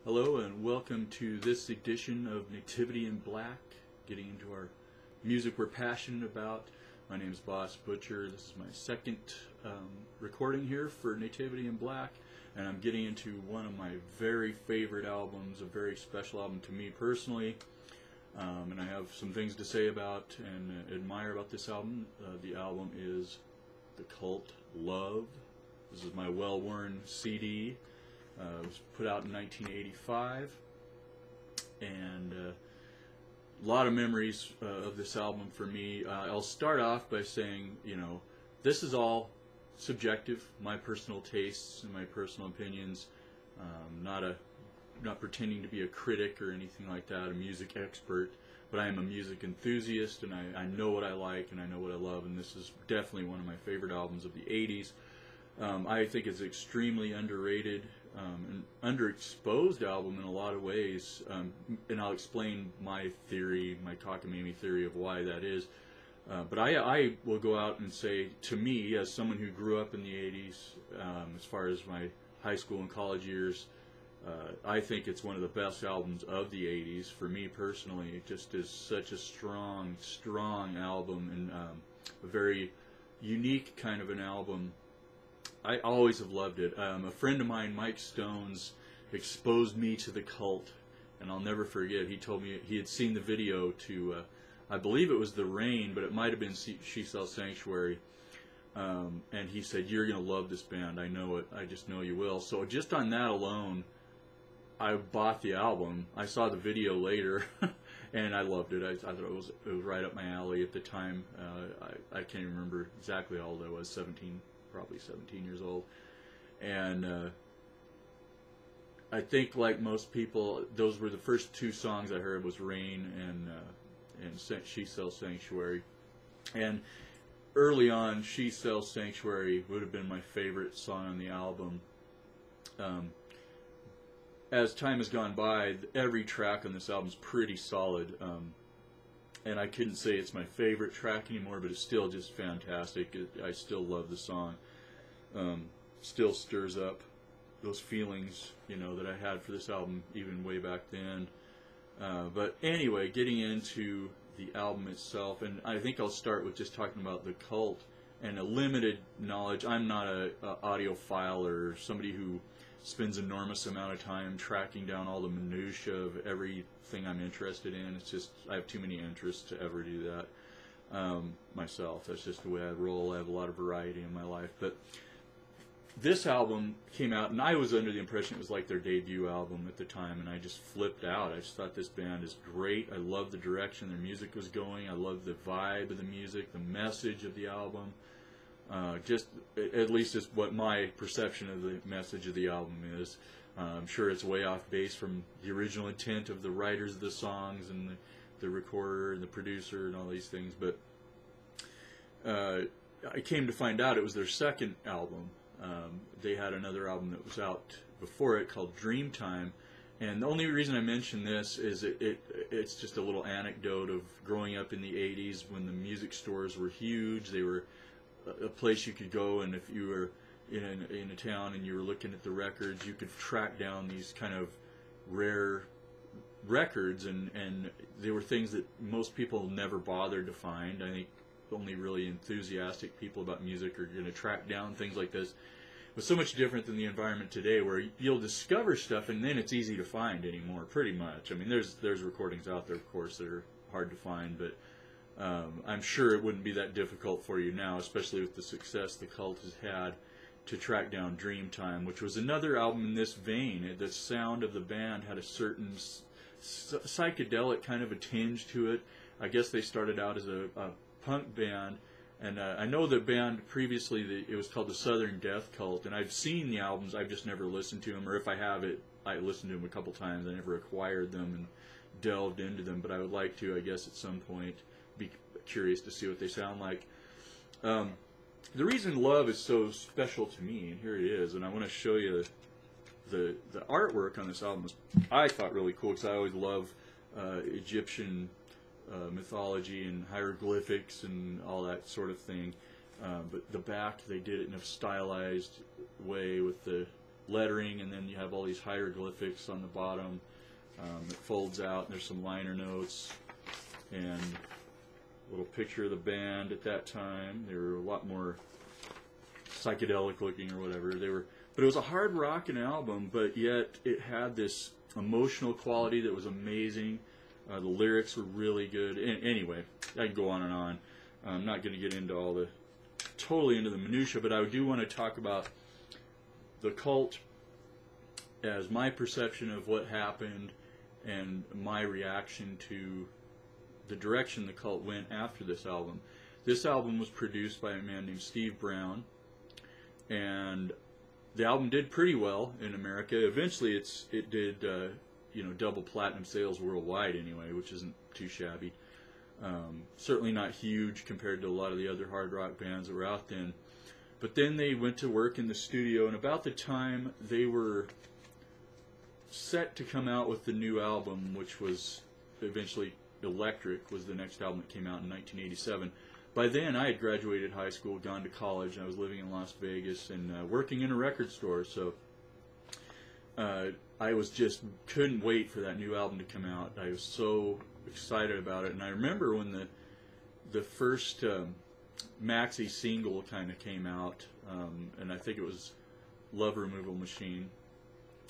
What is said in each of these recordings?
Hello and welcome to this edition of Nativity in Black, getting into our music we're passionate about. My name is Boss Butcher. This is my second recording here for Nativity in Black, and I'm getting into one of my very favorite albums, a very special album to me personally, and I have some things to say about and admire about this album. The album is The Cult Love. This is my well-worn CD. It was put out in 1985, and a lot of memories of this album for me. I'll start off by saying, this is all subjective, my personal tastes and my personal opinions. Not pretending to be a critic or anything like that, a music expert, but I am a music enthusiast, and I know what I like and I know what I love, and this is definitely one of my favorite albums of the 80s. I think it's extremely underrated, an underexposed album in a lot of ways, and I'll explain my theory, my cockamamie theory of why that is. But I will go out and say, to me, as someone who grew up in the 80s, as far as my high school and college years, I think it's one of the best albums of the 80s. For me personally, it just is such a strong album, and a very unique kind of an album. I always have loved it. A friend of mine, Mike Stones, exposed me to the Cult, and I'll never forget. He told me he had seen the video to, I believe it was The Rain, but it might have been She Sells Sanctuary, and he said, "You're going to love this band. I know it. I just know you will." So just on that alone, I bought the album. I saw the video later, and I loved it. I thought it was right up my alley at the time. I can't even remember exactly how old I was, probably 17 years old, and I think, like most people, those were the first two songs I heard, was Rain and She Sells Sanctuary. And early on, She Sells Sanctuary would have been my favorite song on the album. As time has gone by, every track on this album is pretty solid, and I couldn't say it's my favorite track anymore, but it's still just fantastic. I still love the song. Still stirs up those feelings, that I had for this album even way back then. But anyway, getting into the album itself, and I think I'll start with just talking about the Cult and a limited knowledge. I'm not an audiophile or somebody who spends enormous amount of time tracking down all the minutiae of everything I'm interested in. It's just, I have too many interests to ever do that myself. That's just the way I roll. I have a lot of variety in my life. But this album came out, and I was under the impression it was like their debut album at the time, and I just flipped out. I just thought, this band is great. I love the direction their music was going. I love the vibe of the music, the message of the album. Just, at least it's what my perception of the message of the album is. I'm sure it's way off base from the original intent of the writers of the songs and the recorder and the producer and all these things, but I came to find out it was their second album. They had another album that was out before it called Dreamtime, and the only reason I mention this is it's just a little anecdote of growing up in the 80s when the music stores were huge. They were a place you could go, and if you were in a town and you were looking at the records, you could track down these kind of rare records, and they were things that most people never bothered to find. I think only really enthusiastic people about music are going to track down things like this. It was so much different than the environment today, where you'll discover stuff and then it's easy to find anymore, pretty much. I mean, there's recordings out there, of course, that are hard to find, but I'm sure it wouldn't be that difficult for you now, especially with the success the Cult has had, to track down Dreamtime, which was another album in this vein. The sound of the band had a certain psychedelic kind of a tinge to it. I guess they started out as a punk band, and I know the band previously, it was called the Southern Death Cult, and I've seen the albums, I've just never listened to them, or if I have it, I listened to them a couple times. I never acquired them and delved into them, but I would like to, I guess, at some point, be curious to see what they sound like. The reason Love is so special to me, and here it is, and I want to show you the artwork on this album, is, I thought, really cool, because I always love Egyptian mythology and hieroglyphics and all that sort of thing. But the back, they did it in a stylized way with the lettering, and then you have all these hieroglyphics on the bottom. It folds out, and there's some liner notes, and a little picture of the band at that time. They were a lot more psychedelic looking or whatever. But it was a hard rockin' album, but yet it had this emotional quality that was amazing. The lyrics were really good. Anyway, I can go on and on. I'm not going to get into totally into the minutia, but I do want to talk about the Cult as my perception of what happened and my reaction to the direction the Cult went after this album. This album was produced by a man named Steve Brown, and the album did pretty well in America. Eventually, it did double platinum sales worldwide anyway, which isn't too shabby. Certainly not huge compared to a lot of the other hard rock bands that were out then. But then they went to work in the studio, and about the time they were set to come out with the new album, which was eventually Electric, was the next album that came out in 1987. By then, I had graduated high school, gone to college, and I was living in Las Vegas and working in a record store. So I was just couldn't wait for that new album to come out. I was so excited about it, and I remember when the first maxi single kind of came out, and I think it was Love Removal Machine,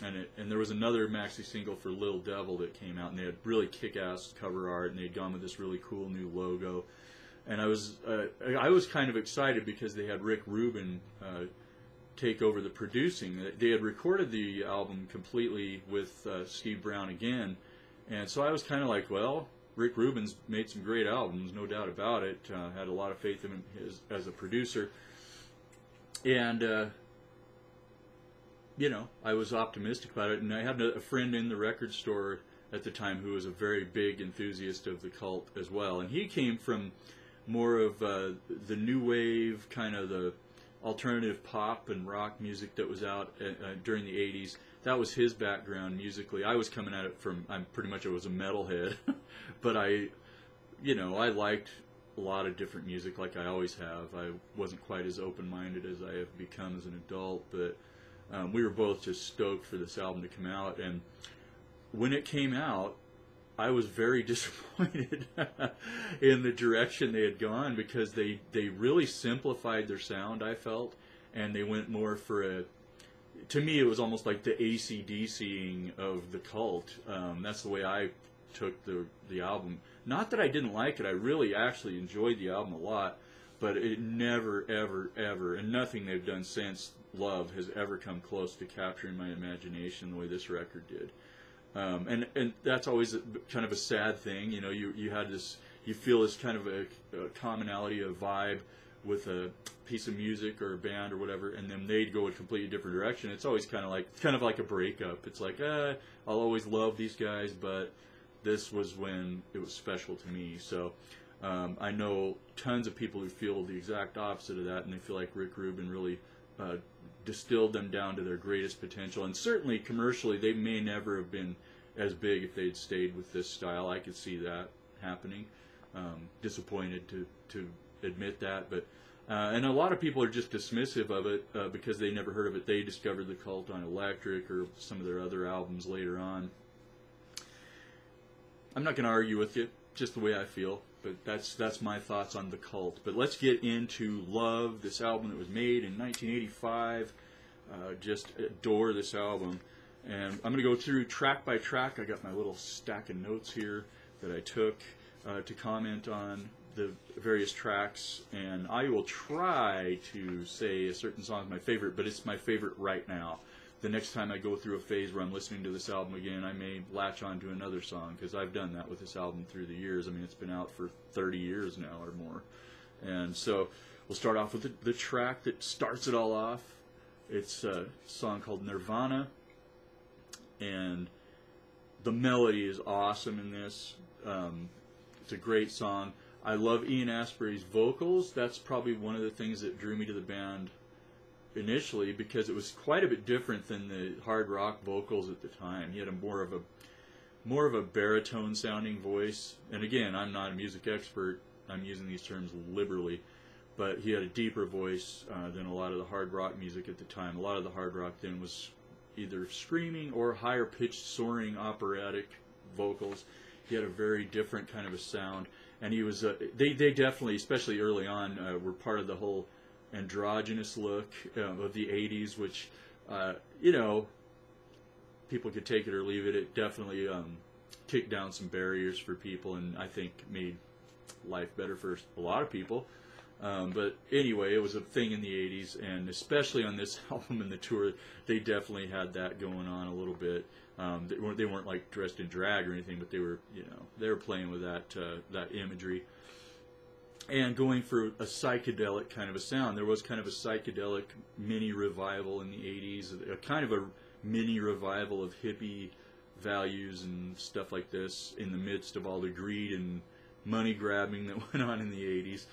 and there was another maxi single for Little Devil that came out, and they had really kick-ass cover art, and they had gone with this really cool new logo. And I was kind of excited because they had Rick Rubin take over the producing. They had recorded the album completely with Steve Brown again, and so I was kind of like, well, Rick Rubin's made some great albums, no doubt about it. Had a lot of faith in him as a producer, and I was optimistic about it. And I had a friend in the record store at the time who was a very big enthusiast of the Cult as well, and he came from more of the new wave, kind of the alternative pop and rock music that was out during the 80s. That was his background musically. I was coming at it from, I was a metalhead, but I liked a lot of different music like I always have. I wasn't quite as open-minded as I have become as an adult, but we were both just stoked for this album to come out. And when it came out, I was very disappointed in the direction they had gone, because they really simplified their sound, I felt, and they went more for to me it was almost like the AC/DCing of the Cult. That's the way I took the album. Not that I didn't like it, I really actually enjoyed the album a lot, but it never, ever, ever, and nothing they've done since Love has ever come close to capturing my imagination the way this record did. And that's always kind of a sad thing, you feel this kind of a commonality, a vibe with a piece of music or a band or whatever, and then they'd go a completely different direction. It's always kind of like a breakup. It's like, I'll always love these guys, but this was when it was special to me. So I know tons of people who feel the exact opposite of that, and they feel like Rick Rubin really distilled them down to their greatest potential. And certainly commercially, they may never have been as big if they'd stayed with this style. I could see that happening. Disappointed to admit that, but and a lot of people are just dismissive of it because they never heard of it. They discovered the Cult on Electric or some of their other albums later on. I'm not going to argue with you, just the way I feel. But that's my thoughts on the Cult. But let's get into Love, this album that was made in 1985. Just adore this album. And I'm going to go through track by track. I got my little stack of notes here that I took to comment on the various tracks. And I will try to say a certain song is my favorite, but it's my favorite right now. The next time I go through a phase where I'm listening to this album again, I may latch on to another song, because I've done that with this album through the years. I mean, it's been out for 30 years now or more. And so we'll start off with the track that starts it all off. It's a song called Nirvana, and the melody is awesome in this. It's a great song. I love Ian Astbury's vocals. That's probably one of the things that drew me to the band initially, because it was quite a bit different than the hard rock vocals at the time. He had more of a baritone sounding voice, and again, I'm not a music expert, I'm using these terms liberally, but he had a deeper voice than a lot of the hard rock music at the time. A lot of the hard rock then was either screaming or higher pitched soaring operatic vocals. He had a very different kind of a sound, and he was they definitely, especially early on, were part of the whole androgynous look of the 80s, which you know, people could take it or leave it. It definitely kicked down some barriers for people, and I think made life better for a lot of people. But anyway, it was a thing in the 80s, and especially on this album and the tour, they definitely had that going on a little bit. They weren't like dressed in drag or anything, but they were, you know, they were playing with that imagery and going for a psychedelic kind of a sound. There was kind of a psychedelic mini revival in the 80s, a kind of a mini revival of hippie values and stuff like this in the midst of all the greed and money grabbing that went on in the 80s.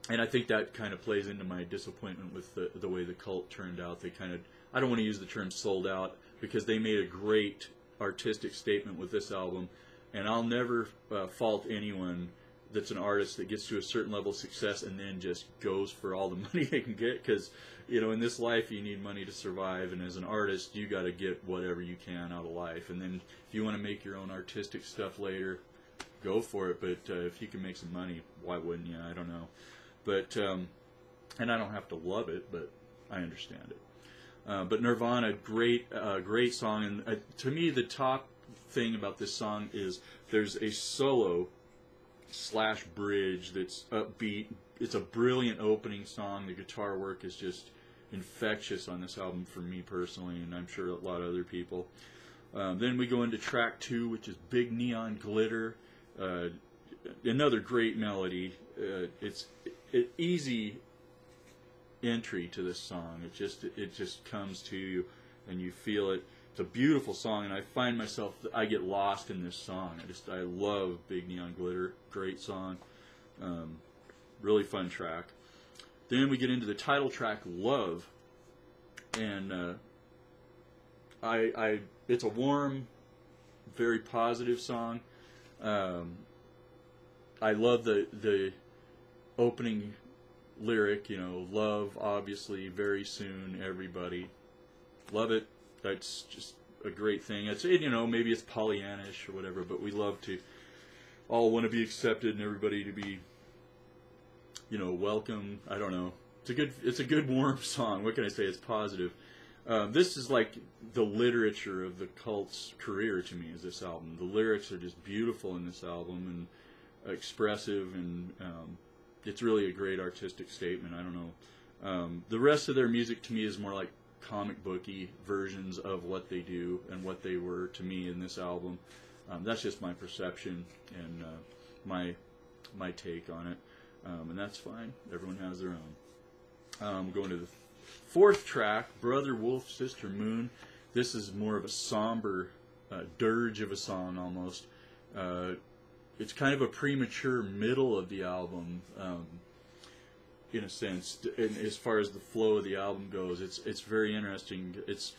And I think that kind of plays into my disappointment with the way the Cult turned out. They kind of, I don't want to use the term sold out, because they made a great artistic statement with this album, and I'll never fault anyone that's an artist that gets to a certain level of success and then just goes for all the money they can get, because, you know, in this life you need money to survive, and as an artist you got to get whatever you can out of life, and then if you want to make your own artistic stuff later, go for it. But if you can make some money, why wouldn't you? I don't know. But and I don't have to love it, but I understand it. But Nirvana, great song, and to me the top thing about this song is there's a solo / bridge that's upbeat. It's a brilliant opening song. The guitar work is just infectious on this album for me personally, and I'm sure a lot of other people. Then we go into track 2, which is Big Neon Glitter. Another great melody. It's an easy entry to this song. It just comes to you and you feel it. It's a beautiful song, and I find myself, I get lost in this song. I love Big Neon Glitter. Great song. Really fun track. Then we get into the title track, Love, and it's a warm, very positive song. I love the opening lyric, you know, love, obviously, very soon, everybody. Love it. That's just a great thing. It's, you know, maybe it's Pollyannish or whatever, but we love to all want to be accepted and everybody to be, you know, welcome. I don't know. It's a good warm song. What can I say? It's positive. This is like the literature of the Cult's career to me, is this album. The lyrics are just beautiful in this album and expressive, and it's really a great artistic statement. I don't know. The rest of their music to me is more like comic booky versions of what they do and what they were to me in this album. That's just my perception and my take on it, and that's fine. Everyone has their own. Going to the fourth track, Brother Wolf, Sister Moon. This is more of a somber dirge of a song almost. It's kind of a premature middle of the album, in a sense. And as far as the flow of the album goes, it's very interesting. It's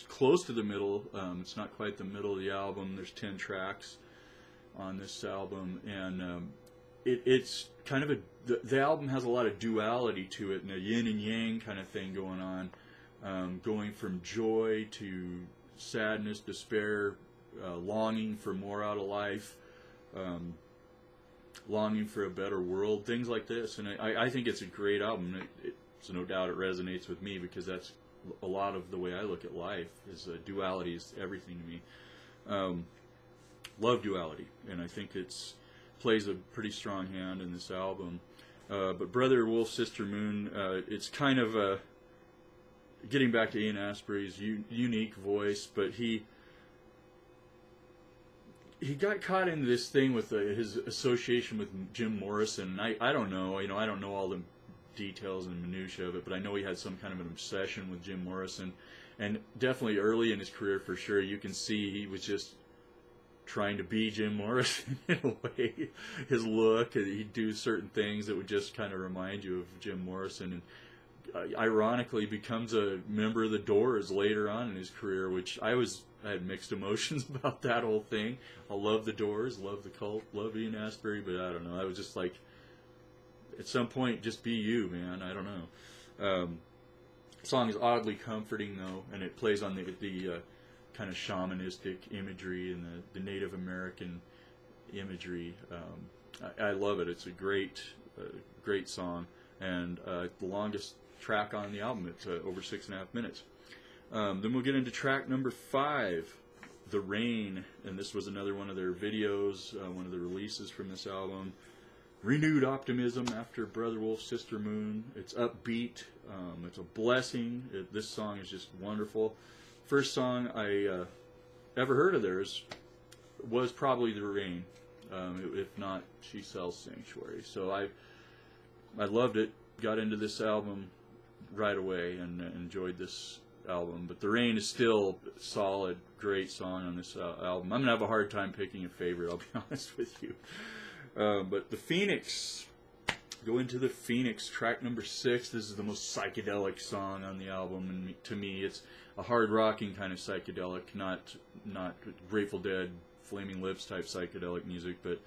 close to the middle. It's not quite the middle of the album. There's 10 tracks on this album, and it's kind of the album has a lot of duality to it, and a yin and yang kind of thing going on, going from joy to sadness, despair, longing for more out of life, longing for a better world, things like this. And I think it's a great album. So no doubt it resonates with me, because that's a lot of the way I look at life, is duality is everything to me. Love duality, and I think it's plays a pretty strong hand in this album. But Brother Wolf, Sister Moon, it's kind of getting back to Ian Astbury's unique voice, but he got caught into this thing with his association with Jim Morrison. I don't know, I don't know all the details and minutiae of it, but I know he had some kind of an obsession with Jim Morrison, and definitely early in his career, for sure, you can see he was just trying to be Jim Morrison in a way. His look, he'd do certain things that would just kind of remind you of Jim Morrison, and ironically becomes a member of the Doors later on in his career, which I had mixed emotions about that whole thing. I love the Doors, love the Cult, love Ian Astbury, but I don't know, I was just like, at some point, just be you, man. I don't know. song is oddly comforting though, and it plays on the kind of shamanistic imagery and the Native American imagery. I love it. It's a great song, and the longest track on the album. It's over 6.5 minutes. Then we'll get into track number 5, The Rain, and this was another one of their videos, one of the releases from this album. Renewed optimism after Brother Wolf, Sister Moon. It's upbeat. It's a blessing. This song is just wonderful. First song I ever heard of theirs was probably The Rain. If not, She Sells Sanctuary. So I loved it. Got into this album right away and enjoyed this album. But The Rain is still a solid, great song on this album. I'm going to have a hard time picking a favorite, I'll be honest with you. But the Phoenix, go into the Phoenix, track number 6. This is the most psychedelic song on the album, and to me, it's a hard rocking kind of psychedelic, not Grateful Dead, Flaming Lips type psychedelic music, but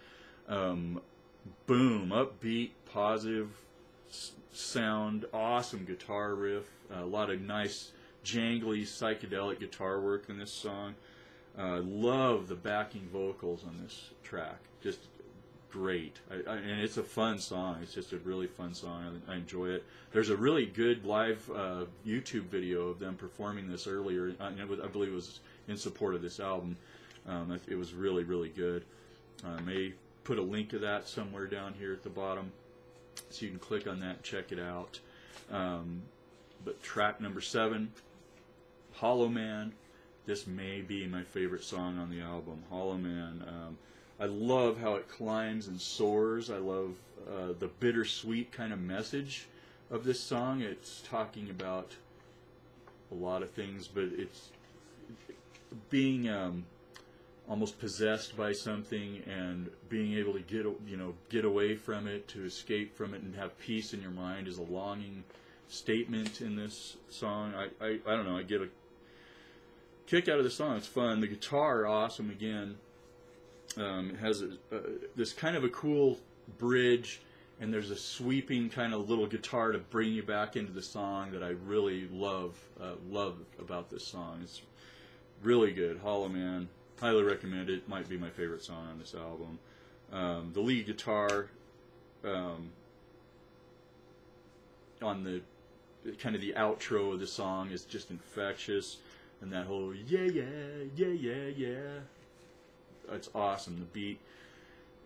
boom, upbeat, positive sound, awesome guitar riff, a lot of nice jangly psychedelic guitar work in this song. Love the backing vocals on this track, just great. And it's a fun song. It's just a really fun song. I enjoy it. There's a really good live YouTube video of them performing this earlier. I believe it was in support of this album. It was really, really good. I may put a link to that somewhere down here at the bottom, so you can click on that and check it out. But track number 7, Hollow Man. This may be my favorite song on the album, Hollow Man. I love how it climbs and soars. I love the bittersweet kind of message of this song. It's talking about a lot of things, but it's being almost possessed by something and being able to get away from it, to escape from it, and have peace in your mind is a longing statement in this song. I don't know. I get a kick out of the song. It's fun. The guitar, awesome again. It has this kind of a cool bridge, and there's a sweeping kind of little guitar to bring you back into the song that I really love about this song. It's really good. Hollow Man, highly recommend it. Might be my favorite song on this album. The lead guitar on the kind of the outro of the song is just infectious, and that whole yeah yeah yeah yeah yeah. It's awesome, the beat.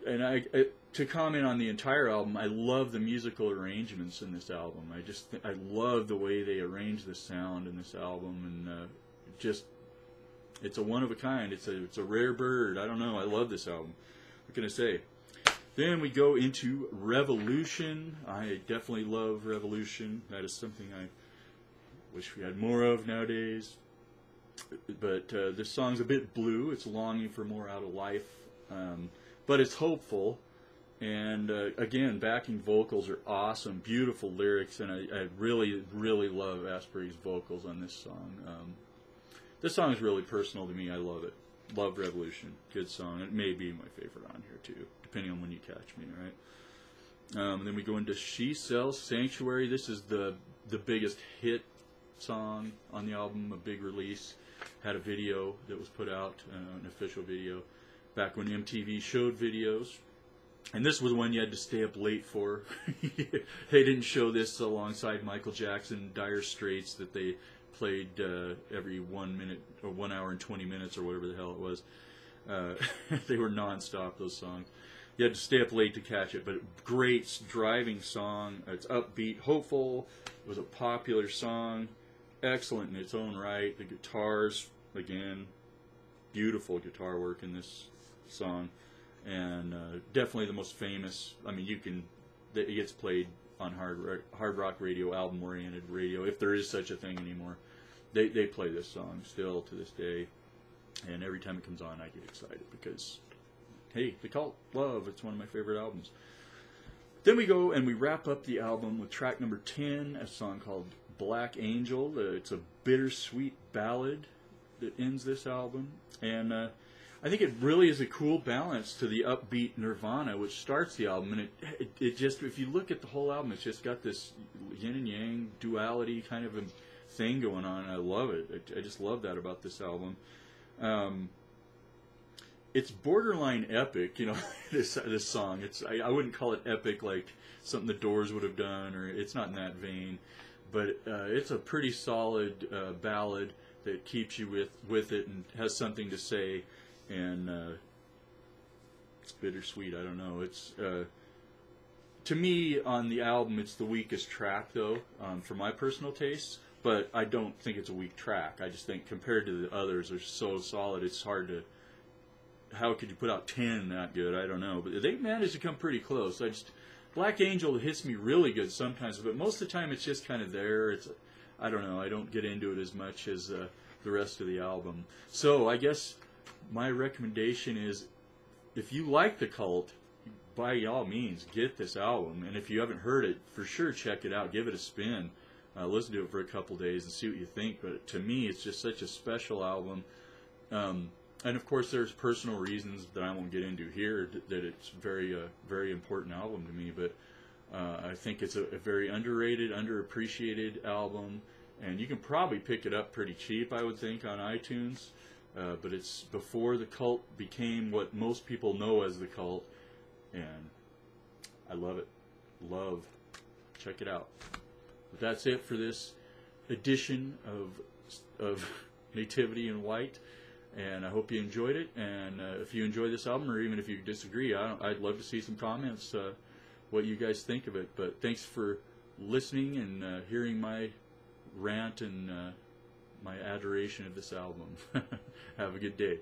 And to comment on the entire album, I love the musical arrangements in this album. I love the way they arrange the sound in this album, and it's a one of a kind. It's a rare bird. I don't know. I love this album. What can I say? Then we go into Revolution. I definitely love Revolution. That is something I wish we had more of nowadays. But this song's a bit blue. It's longing for more out of life, but it's hopeful. And again, backing vocals are awesome, beautiful lyrics, and I really, really love Asbury's vocals on this song. This song is really personal to me. I love it. Love Revolution. Good song. It may be my favorite on here too, depending on when you catch me. Right. Then we go into She Sells Sanctuary. This is the biggest hit song on the album, a big release. Had a video that was put out, an official video, back when MTV showed videos. And this was one you had to stay up late for. They didn't show this alongside Michael Jackson, Dire Straits, that they played every 1 minute, or 1 hour and 20 minutes, or whatever the hell it was. They were non-stop, those songs. You had to stay up late to catch it, but great driving song. It's upbeat, hopeful. It was a popular song. Excellent in its own right. The guitars, again, beautiful guitar work in this song, and definitely the most famous. I mean, it gets played on hard rock radio, album-oriented radio, if there is such a thing anymore. They play this song still to this day, and every time it comes on, I get excited because, hey, The Cult, love. It's one of my favorite albums. Then we go and we wrap up the album with track number 10, a song called Black Angel. It's a bittersweet ballad that ends this album, and I think it really is a cool balance to the upbeat Nirvana, which starts the album. And it just, if you look at the whole album, it's just got this yin and yang duality kind of thing going on. I love it. I just love that about this album. It's borderline epic, you know. this song. I wouldn't call it epic like something the Doors would have done, or it's not in that vein. But it's a pretty solid ballad that keeps you with it and has something to say, and it's bittersweet. I don't know. It's to me on the album, it's the weakest track though, for my personal tastes. But I don't think it's a weak track. I just think compared to the others, they're so solid. It's hard to. How could you put out 10 that good? I don't know, but they managed to come pretty close. Black Angel hits me really good sometimes, but most of the time it's just kind of there. I don't know. I don't get into it as much as the rest of the album. So I guess my recommendation is, if you like the Cult, by all means get this album. And if you haven't heard it, for sure check it out. Give it a spin. Listen to it for a couple days and see what you think. But to me, it's just such a special album. And of course, there's personal reasons that I won't get into here that it's very important album to me. But I think it's a very underrated, underappreciated album, and you can probably pick it up pretty cheap, I would think, on iTunes. But it's before the Cult became what most people know as the Cult, and I love it. Check it out. But that's it for this edition of Nativity in White. And I hope you enjoyed it. And if you enjoy this album, or even if you disagree, I'd love to see some comments, what you guys think of it. But thanks for listening and hearing my rant and my adoration of this album. Have a good day.